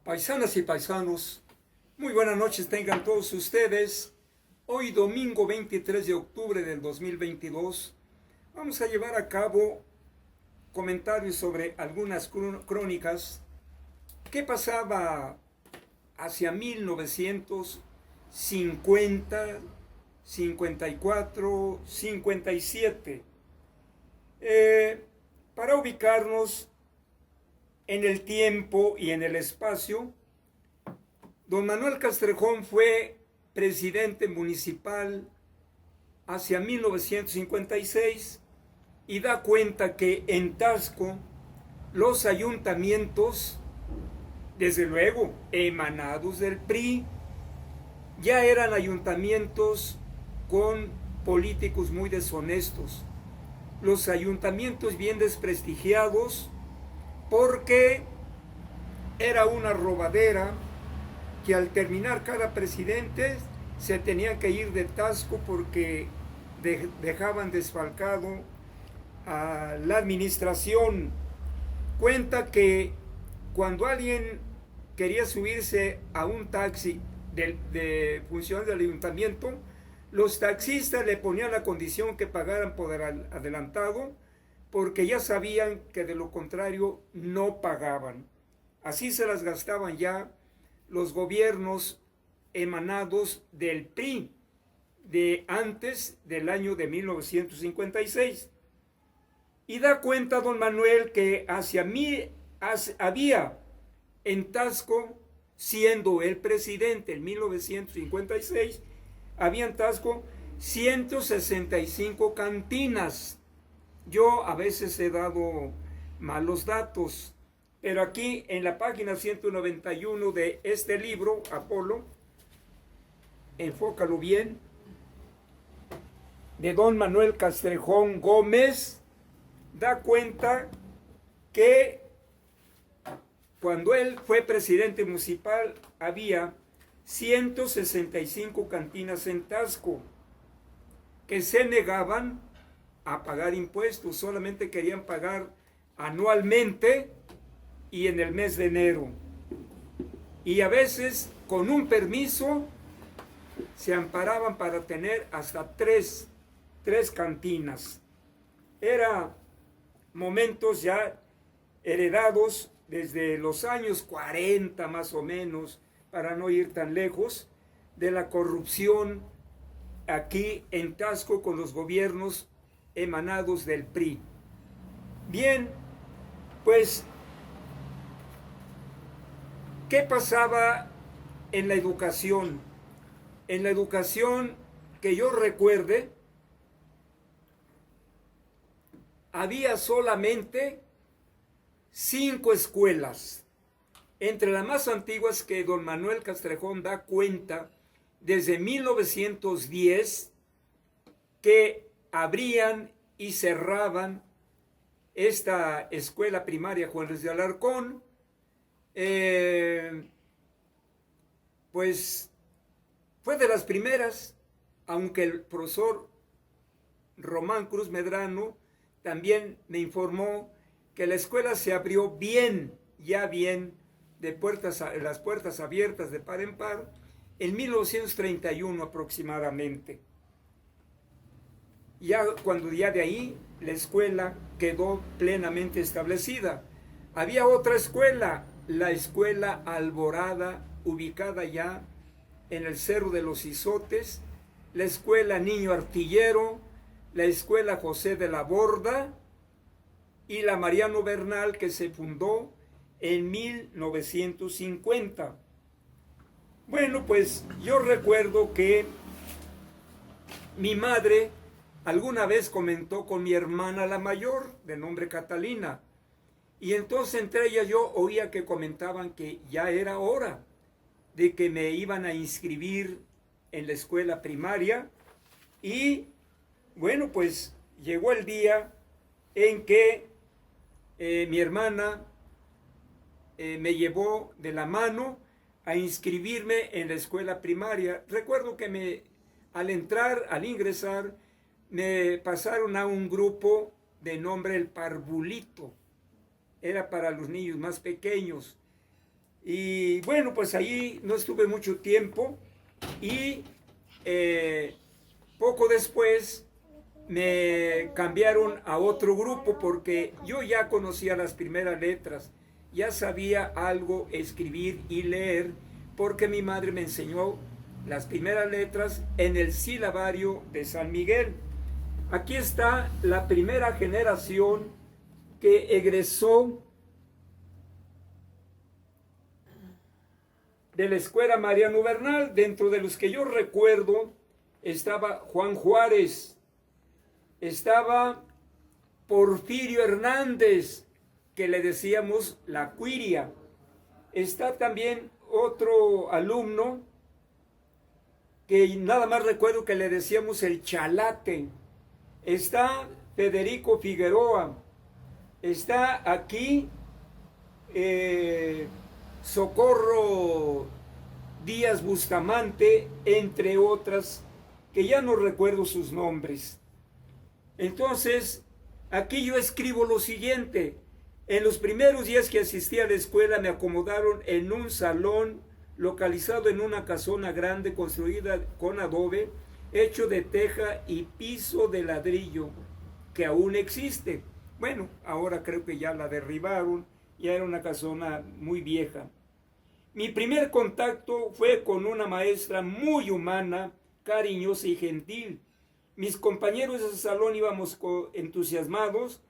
Paisanas y paisanos, muy buenas noches tengan todos ustedes. Hoy domingo 23 de octubre del 2022 vamos a llevar a cabo comentarios sobre algunas crónicas que pasaba hacia 1950, 54, 57. Para ubicarnos en el tiempo y en el espacio, don Manuel Castrejón fue presidente municipal hacia 1956 y da cuenta que en Taxco los ayuntamientos, desde luego emanados del PRI, ya eran ayuntamientos con políticos muy deshonestos, los ayuntamientos bien desprestigiados, porque era una robadera que al terminar cada presidente se tenían que ir de Taxco porque dejaban desfalcado a la administración. Cuenta que cuando alguien quería subirse a un taxi de función del ayuntamiento, los taxistas le ponían la condición que pagaran por adelantado, porque ya sabían que de lo contrario no pagaban. Así se las gastaban ya los gobiernos emanados del PRI de antes del año de 1956. Y da cuenta don Manuel que había en Taxco, siendo el presidente en 1956, había en Taxco 165 cantinas. Yo a veces he dado malos datos, pero aquí en la página 191 de este libro, Apolo, enfócalo bien, de don Manuel Castrejón Gómez, da cuenta que cuando él fue presidente municipal había 165 cantinas en Taxco que se negaban a pagar impuestos, solamente querían pagar anualmente y en el mes de enero. Y a veces con un permiso se amparaban para tener hasta tres cantinas. Eran momentos ya heredados desde los años 40 más o menos, para no ir tan lejos, de la corrupción aquí en Taxco con los gobiernos emanados del PRI. Bien, pues, ¿qué pasaba en la educación? En la educación que yo recuerde, había solamente 5 escuelas, entre las más antiguas que don Manuel Castrejón da cuenta desde 1910, que abrían y cerraban esta escuela primaria Juan Ruiz de Alarcón. Pues fue de las primeras, aunque el profesor Román Cruz Medrano también me informó que la escuela se abrió bien, ya bien, las puertas abiertas de par en par, en 1931 aproximadamente. Ya cuando ya de ahí la escuela quedó plenamente establecida. Había otra escuela, la escuela Alborada, ubicada ya en el Cerro de los Izotes, la escuela Niño Artillero, la escuela José de la Borda y la Mariano Bernal, que se fundó en 1950. Bueno, pues yo recuerdo que mi madre alguna vez comentó con mi hermana la mayor, de nombre Catalina, y entonces entre ellas yo oía que comentaban que ya era hora de que me iban a inscribir en la escuela primaria. Y bueno, pues llegó el día en que mi hermana me llevó de la mano a inscribirme en la escuela primaria. Recuerdo que al ingresar, me pasaron a un grupo de nombre El Parvulito. Era para los niños más pequeños. Y bueno, pues ahí no estuve mucho tiempo y poco después me cambiaron a otro grupo porque yo ya conocía las primeras letras, ya sabía algo escribir y leer porque mi madre me enseñó las primeras letras en el silabario de San Miguel. Aquí está la primera generación que egresó de la escuela Mariano Bernal. Dentro de los que yo recuerdo estaba Juan Juárez, estaba Porfirio Hernández, que le decíamos la Cuiria. Está también otro alumno que nada más recuerdo que le decíamos el Chalate. Está Federico Figueroa. Está aquí Socorro Díaz Bustamante, entre otras, que ya no recuerdo sus nombres. Entonces, aquí yo escribo lo siguiente. En los primeros días que asistí a la escuela me acomodaron en un salón localizado en una casona grande construida con adobe, hecho de teja y piso de ladrillo, que aún existe. Bueno, ahora creo que ya la derribaron, ya era una casona muy vieja. Mi primer contacto fue con una maestra muy humana, cariñosa y gentil. Mis compañeros de ese salón íbamos entusiasmados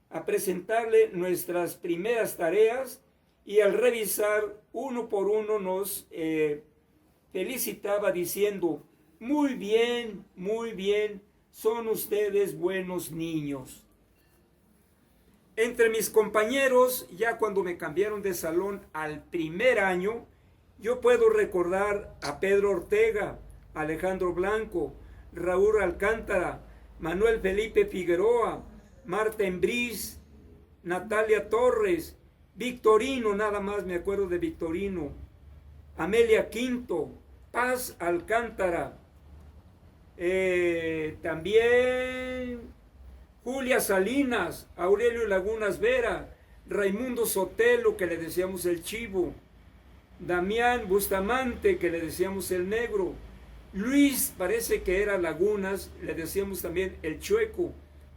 a presentarle nuestras primeras tareas y al revisar uno por uno nos felicitaba diciendo, muy bien, son ustedes buenos niños. Entre mis compañeros, ya cuando me cambiaron de salón al primer año, yo puedo recordar a Pedro Ortega, Alejandro Blanco, Raúl Alcántara, Manuel Felipe Figueroa, Marta Embriz, Natalia Torres, Victorino, nada más me acuerdo de Victorino, Amelia Quinto, Paz Alcántara, también Julia Salinas, Aurelio Lagunas Vera, Raimundo Sotelo, que le decíamos el Chivo, Damián Bustamante, que le decíamos el Negro, Luis, parece que era Lagunas, le decíamos también el Chueco,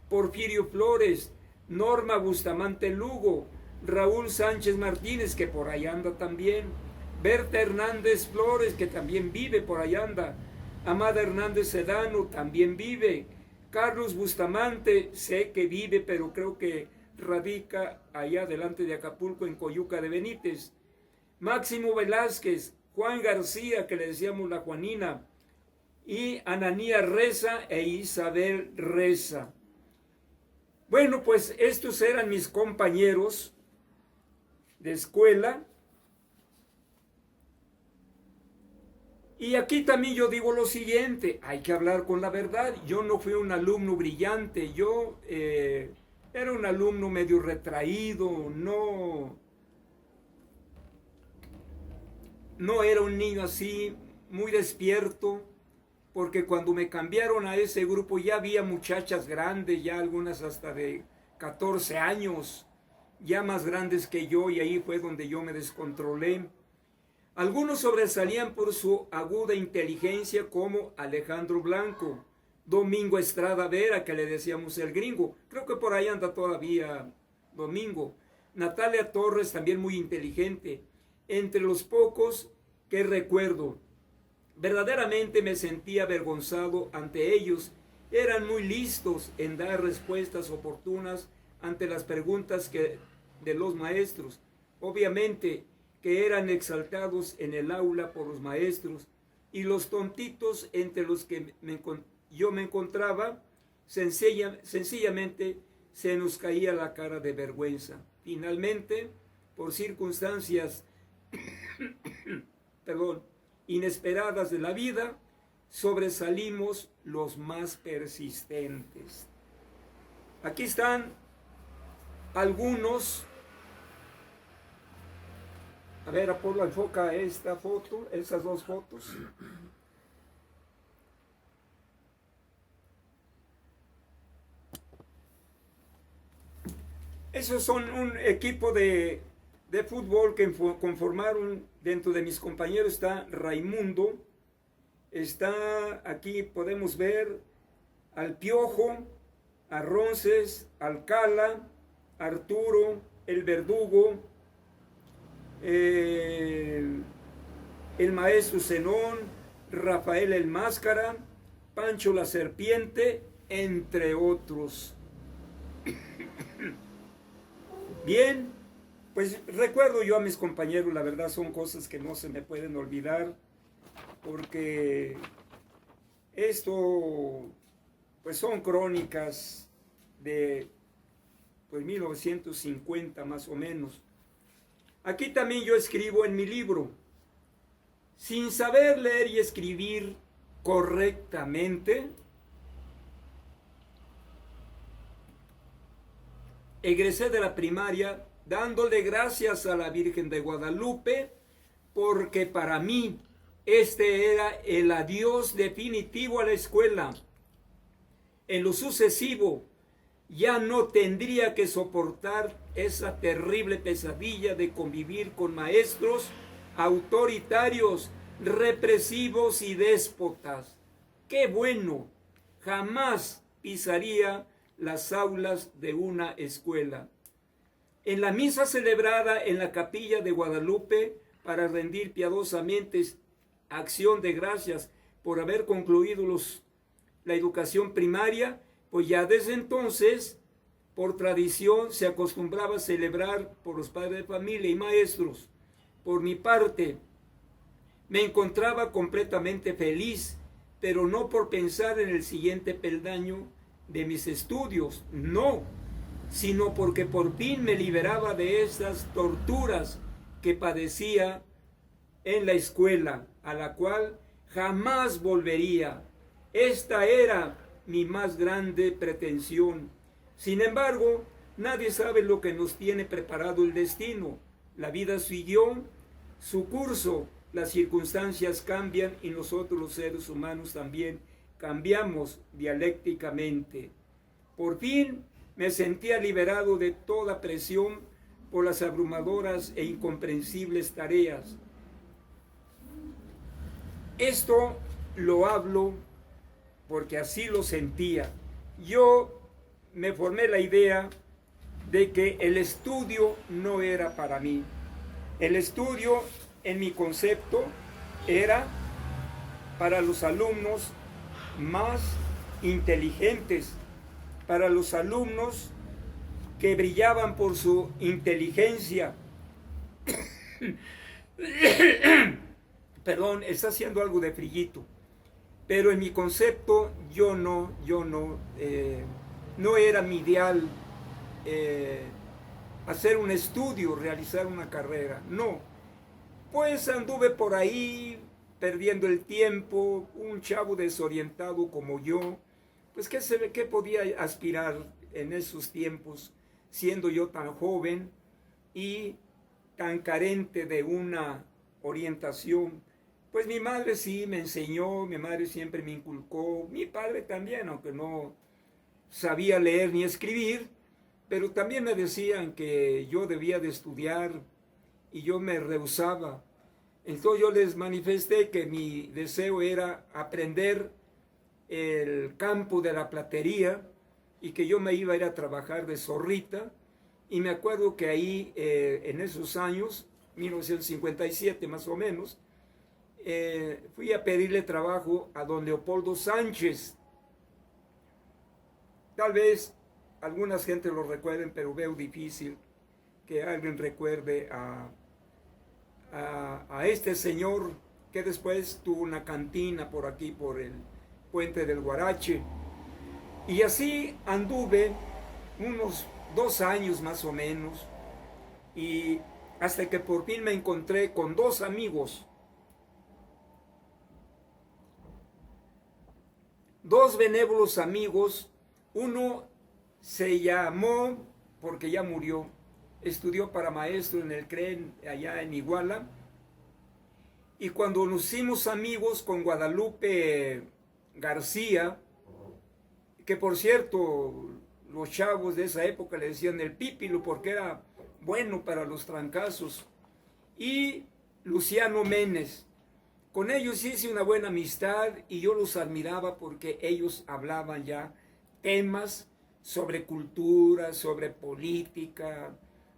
Porfirio Flores, Norma Bustamante Lugo, Raúl Sánchez Martínez, que por ahí anda también, Berta Hernández Flores, que también vive, por ahí anda, Amada Hernández Sedano, también vive, Carlos Bustamante, sé que vive, pero creo que radica allá delante de Acapulco, en Coyuca de Benítez, Máximo Velázquez, Juan García, que le decíamos la Juanina, y Ananía Reza e Isabel Reza. Bueno, pues estos eran mis compañeros de escuela. Y aquí también yo digo lo siguiente, hay que hablar con la verdad. Yo no fui un alumno brillante, yo era un alumno medio retraído, no era un niño así muy despierto, porque cuando me cambiaron a ese grupo ya había muchachas grandes, ya algunas hasta de 14 años, ya más grandes que yo, y ahí fue donde yo me descontrolé. Algunos sobresalían por su aguda inteligencia, como Alejandro Blanco, Domingo Estrada Vera, que le decíamos el Gringo, creo que por ahí anda todavía Domingo, Natalia Torres, también muy inteligente, entre los pocos que recuerdo. Verdaderamente me sentía avergonzado ante ellos. Eran muy listos en dar respuestas oportunas ante las preguntas de los maestros. Obviamente que eran exaltados en el aula por los maestros, y los tontitos entre los que yo me encontraba, sencillamente se nos caía la cara de vergüenza. Finalmente, por circunstancias inesperadas de la vida, sobresalimos los más persistentes. Aquí están algunos. A ver, Apolo, enfoca esta foto, esas dos fotos. Esos son un equipo de de fútbol que conformaron. Dentro de mis compañeros está Raimundo, está aquí, podemos ver al Piojo, a Ronces, Alcala, Arturo, el Verdugo, el maestro Zenón, Rafael el Máscara, Pancho la Serpiente, entre otros. Bien, pues recuerdo yo a mis compañeros, la verdad son cosas que no se me pueden olvidar, porque esto pues son crónicas de pues 1950 más o menos. Aquí también yo escribo en mi libro, sin saber leer y escribir correctamente, egresé de la primaria dándole gracias a la Virgen de Guadalupe, porque para mí este era el adiós definitivo a la escuela. En lo sucesivo, ya no tendría que soportar esa terrible pesadilla de convivir con maestros autoritarios, represivos y déspotas. ¡Qué bueno! Jamás pisaría las aulas de una escuela. En la misa celebrada en la capilla de Guadalupe para rendir piadosamente acción de gracias por haber concluido la educación primaria, pues ya desde entonces, por tradición, se acostumbraba a celebrar por los padres de familia y maestros. Por mi parte, me encontraba completamente feliz, pero no por pensar en el siguiente peldaño de mis estudios, no, sino porque por fin me liberaba de esas torturas que padecía en la escuela, a la cual jamás volvería. Esta era mi más grande pretensión. Sin embargo, nadie sabe lo que nos tiene preparado el destino. La vida siguió su curso, las circunstancias cambian y nosotros los seres humanos también cambiamos dialécticamente. Por fin me sentía liberado de toda presión por las abrumadoras e incomprensibles tareas. Esto lo hablo porque así lo sentía. Yo me formé la idea de que el estudio no era para mí. El estudio, en mi concepto, era para los alumnos más inteligentes, para los alumnos que brillaban por su inteligencia. Perdón, está haciendo algo de frillito. Pero en mi concepto no era mi ideal hacer un estudio, realizar una carrera, no. Pues anduve por ahí perdiendo el tiempo, un chavo desorientado como yo, pues ¿qué podía aspirar en esos tiempos, siendo yo tan joven y tan carente de una orientación? Pues mi madre sí me enseñó, mi madre siempre me inculcó, mi padre también, aunque no sabía leer ni escribir, pero también me decían que yo debía de estudiar y yo me rehusaba. Entonces yo les manifesté que mi deseo era aprender el campo de la platería y que yo me iba a ir a trabajar de zorrita. Y me acuerdo que ahí, en esos años, 1957 más o menos, fui a pedirle trabajo a don Leopoldo Sánchez. Tal vez algunas gente lo recuerden, pero veo difícil que alguien recuerde a este señor que después tuvo una cantina por aquí, por el puente del Guarache. Y así anduve unos 2 años más o menos, y hasta que por fin me encontré con 2 amigos, 2 benévolos amigos. Uno se llamó, porque ya murió, estudió para maestro en el CREN allá en Iguala, y cuando nos hicimos amigos con Guadalupe García, que por cierto los chavos de esa época le decían el pípilo porque era bueno para los trancazos, y Luciano Menes. Con ellos hice una buena amistad y yo los admiraba porque ellos hablaban ya temas sobre cultura, sobre política,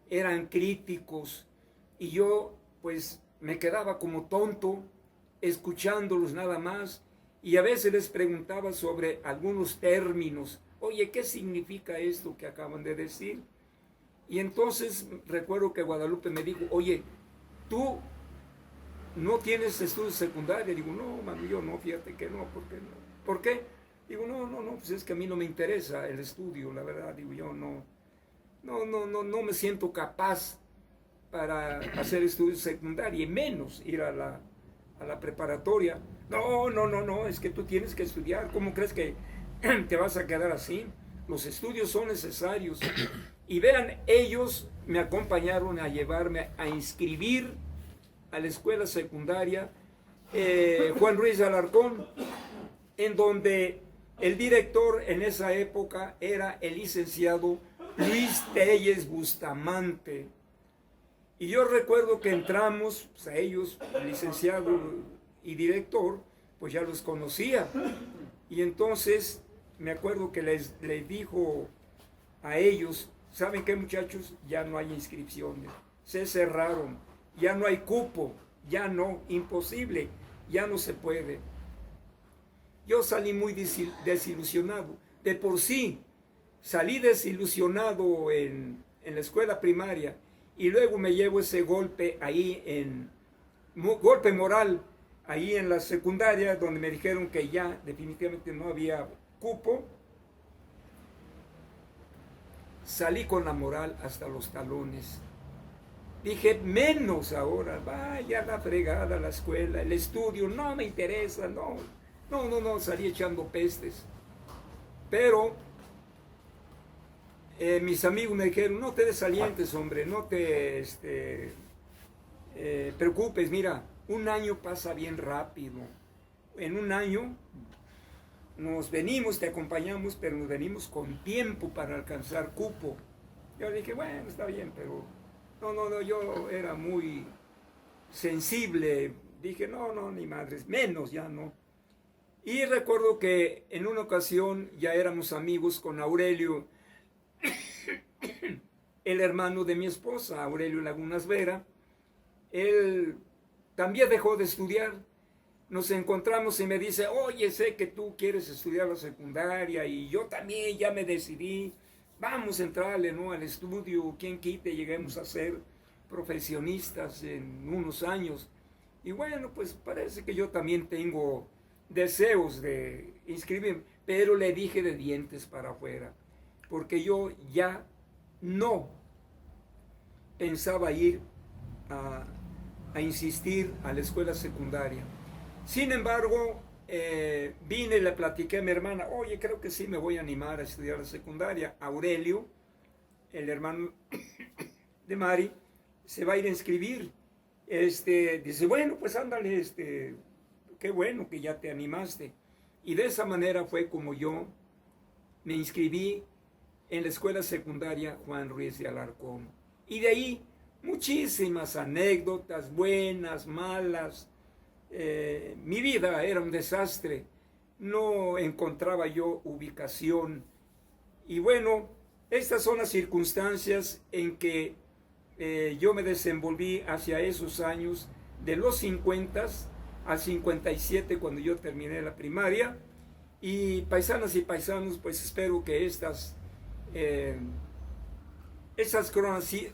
eran críticos, y yo pues me quedaba como tonto escuchándolos nada más, y a veces les preguntaba sobre algunos términos. Oye, ¿qué significa esto que acaban de decir? Y entonces recuerdo que Guadalupe me dijo, oye, ¿tú no tienes estudios secundarios? Digo, no, mano, yo no, fíjate que no, ¿por qué no? ¿Por qué? Digo, no, pues es que a mí no me interesa el estudio, la verdad. Digo, yo no me siento capaz para hacer estudios secundarios, y menos ir a la preparatoria. No, es que tú tienes que estudiar. ¿Cómo crees que te vas a quedar así? Los estudios son necesarios. Y vean, ellos me acompañaron a llevarme a inscribir a la escuela secundaria Juan Ruiz de Alarcón, en donde el director en esa época era el licenciado Luis Telles Bustamante. Y yo recuerdo que entramos, pues a ellos, el licenciado y director, pues ya los conocía. Y entonces me acuerdo que les dijo a ellos, ¿saben qué, muchachos? Ya no hay inscripciones, se cerraron, ya no hay cupo, ya no, imposible, ya no se puede. Yo salí muy desilusionado. De por sí, salí desilusionado en la escuela primaria, y luego me llevo ese golpe ahí, golpe moral, ahí en la secundaria, donde me dijeron que ya definitivamente no había cupo. Salí con la moral hasta los talones. Dije, menos ahora, vaya la fregada la escuela, el estudio, no me interesa, no, salí echando pestes. Pero mis amigos me dijeron, no te desalientes, hombre, no te preocupes, mira, un año pasa bien rápido. En un año nos venimos, te acompañamos, pero nos venimos con tiempo para alcanzar cupo. Yo dije, bueno, está bien, pero no, yo era muy sensible. Dije, no, ni madres, menos, ya no. Y recuerdo que en una ocasión ya éramos amigos con Aurelio, el hermano de mi esposa, Aurelio Lagunas Vera. Él también dejó de estudiar. Nos encontramos y me dice, oye, sé que tú quieres estudiar la secundaria y yo también ya me decidí, vamos a entrarle, ¿no?, al estudio, quien quite, lleguemos a ser profesionistas en unos años. Y bueno, pues parece que yo también tengo deseos de inscribirme, pero le dije de dientes para afuera, porque yo ya no pensaba ir a insistir a la escuela secundaria. Sin embargo, vine y le platiqué a mi hermana, oye, creo que sí me voy a animar a estudiar la secundaria. Aurelio, el hermano de Mari, se va a ir a inscribir. Dice, bueno, pues ándale, qué bueno que ya te animaste. Y de esa manera fue como yo me inscribí en la escuela secundaria Juan Ruiz de Alarcón. Y de ahí muchísimas anécdotas, buenas, malas. Mi vida era un desastre, no encontraba yo ubicación. Y bueno, estas son las circunstancias en que yo me desenvolví hacia esos años, de los 50 al 57, cuando yo terminé la primaria. Y paisanas y paisanos, pues espero que estas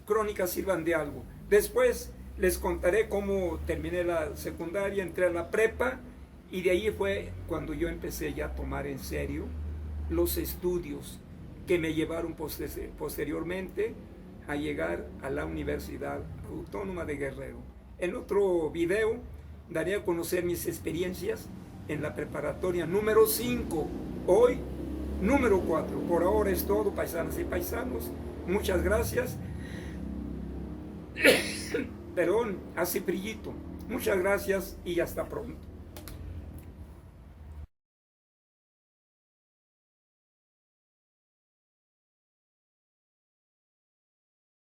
crónicas sirvan de algo. Después les contaré cómo terminé la secundaria, entré a la prepa, y de ahí fue cuando yo empecé ya a tomar en serio los estudios que me llevaron posteriormente a llegar a la Universidad Autónoma de Guerrero. En otro video daré a conocer mis experiencias en la preparatoria número 5, hoy número 4. Por ahora es todo, paisanas y paisanos. Muchas gracias. Perdón, hace brillito. Muchas gracias y hasta pronto.